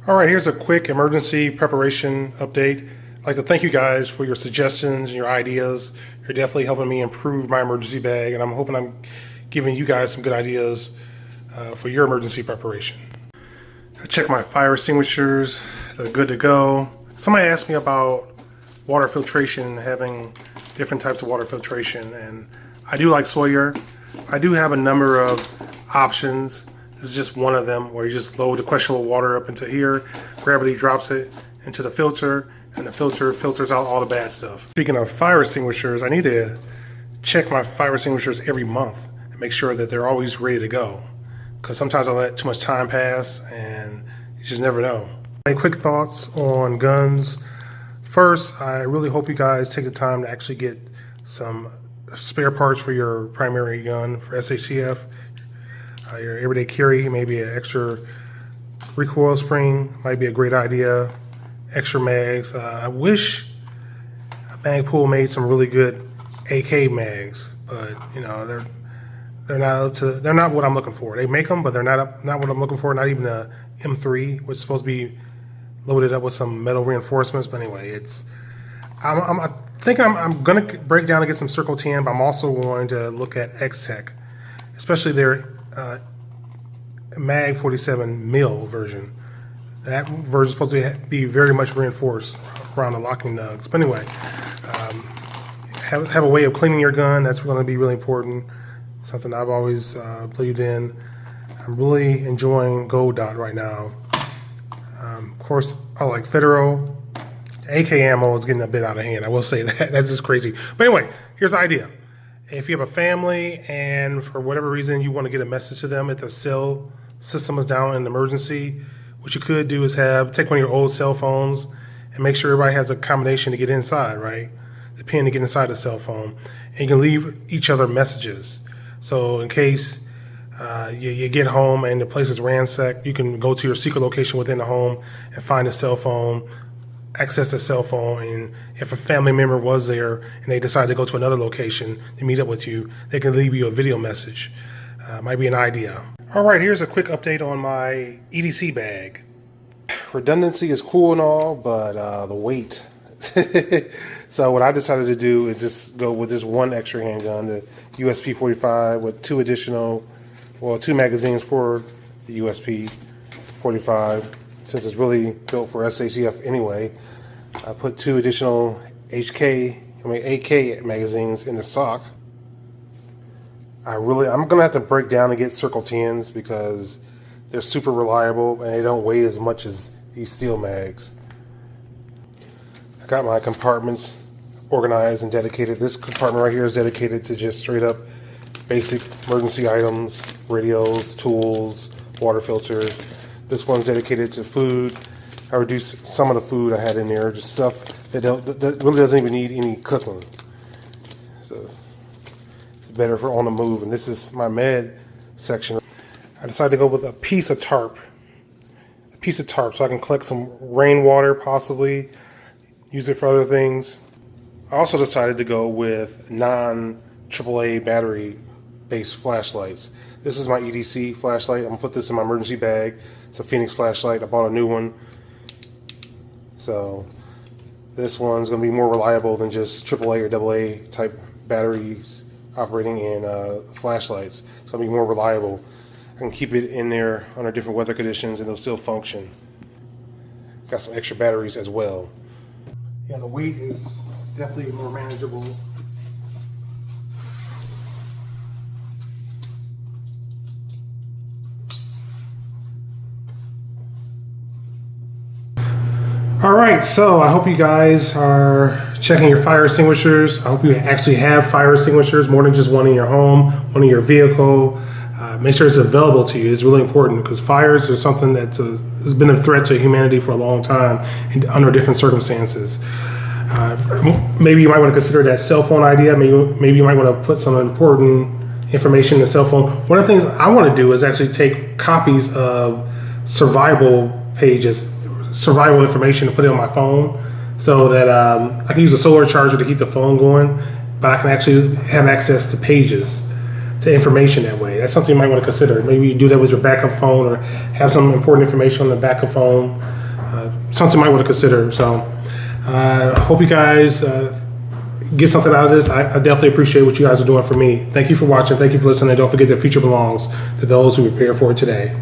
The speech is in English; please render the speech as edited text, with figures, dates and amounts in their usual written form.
All right, here's a quick emergency preparation update. I'd like to thank you guys for your suggestions and your ideas. You're definitely helping me improve my emergency bag, and I'm hoping I'm giving you guys some good ideas for your emergency preparation. I checked my fire extinguishers. They're good to go. Somebody asked me about water filtration, having different types of water filtration, and I do like Sawyer. I do have a number of options. This is just one of them, where you just load the questionable water up into here, gravity drops it into the filter, and the filter filters out all the bad stuff. Speaking of fire extinguishers, I need to check my fire extinguishers every month and make sure that they're always ready to go, because sometimes I let too much time pass and you just never know. My quick thoughts on guns. First, I really hope you guys take the time to actually get some spare parts for your primary gun for SHTF. Your everyday carry, maybe an extra recoil spring might be a great idea. Extra mags. I wish Mag Pool made some really good AK mags, but you know they're not what I'm looking for. They make them, but they're not what I'm looking for. Not even a M3, which is supposed to be loaded up with some metal reinforcements. But anyway, I'm thinking I'm gonna break down and get some Circle 10, but I'm also going to look at X-Tech, especially their Mag 47 mil version. That version is supposed to be very much reinforced around the locking nugs. But anyway, have a way of cleaning your gun. That's going to be really important. Something I've always believed in. I'm really enjoying Gold Dot right now. Of course, I like Federal. AK ammo is getting a bit out of hand. I will say that. That's just crazy. But anyway, here's the idea. If you have a family and for whatever reason you want to get a message to them if the cell system is down in an emergency, what you could do is take one of your old cell phones and make sure everybody has a combination to get inside, right? The pin to get inside the cell phone. And you can leave each other messages. So in case you get home and the place is ransacked, you can go to your secret location within the home and find a cell phone, access the cell phone, and if a family member was there and they decide to go to another location to meet up with you, they can leave you a video message. Might be an idea. All right, here's a quick update on my EDC bag. Redundancy is cool and all, but the weight. So what I decided to do is just go with just one extra handgun, the USP 45 with two magazines for the USP 45. Since it's really built for SHTF anyway, I put two additional AK magazines in the stock. I'm gonna have to break down and get Circle 10s because they're super reliable and they don't weigh as much as these steel mags. I got my compartments organized and dedicated. This compartment right here is dedicated to just straight up basic emergency items, radios, tools, water filters. This one's dedicated to food. I reduced some of the food I had in there, just stuff that really doesn't even need any cooking. So it's better for on the move. And this is my med section. I decided to go with a piece of tarp. So I can collect some rainwater, possibly use it for other things. I also decided to go with non-AAA battery-based flashlights. This is my EDC flashlight. I'm gonna put this in my emergency bag. It's a Phoenix flashlight. I bought a new one. So this one's gonna be more reliable than just AAA or AA type batteries operating in flashlights. It's gonna be more reliable. I can keep it in there under different weather conditions and it'll still function. Got some extra batteries as well. Yeah, the weight is definitely more manageable. All right, so I hope you guys are checking your fire extinguishers. I hope you actually have fire extinguishers, more than just one in your home, one in your vehicle. Make sure it's available to you. It's really important because fires are something that has been a threat to humanity for a long time and under different circumstances. Maybe you might want to consider that cell phone idea. Maybe you might want to put some important information in the cell phone. One of the things I want to do is actually take copies of survival pages, survival information, and put it on my phone so that I can use a solar charger to keep the phone going, but I can actually have access to pages, to information that way. That's something you might want to consider. Maybe you do that with your backup phone or have some important information on the backup phone. something you might want to consider. So I hope you guys get something out of this. I definitely appreciate what you guys are doing for me. Thank you for watching. Thank you for listening. Don't forget the future belongs to those who prepare for it today.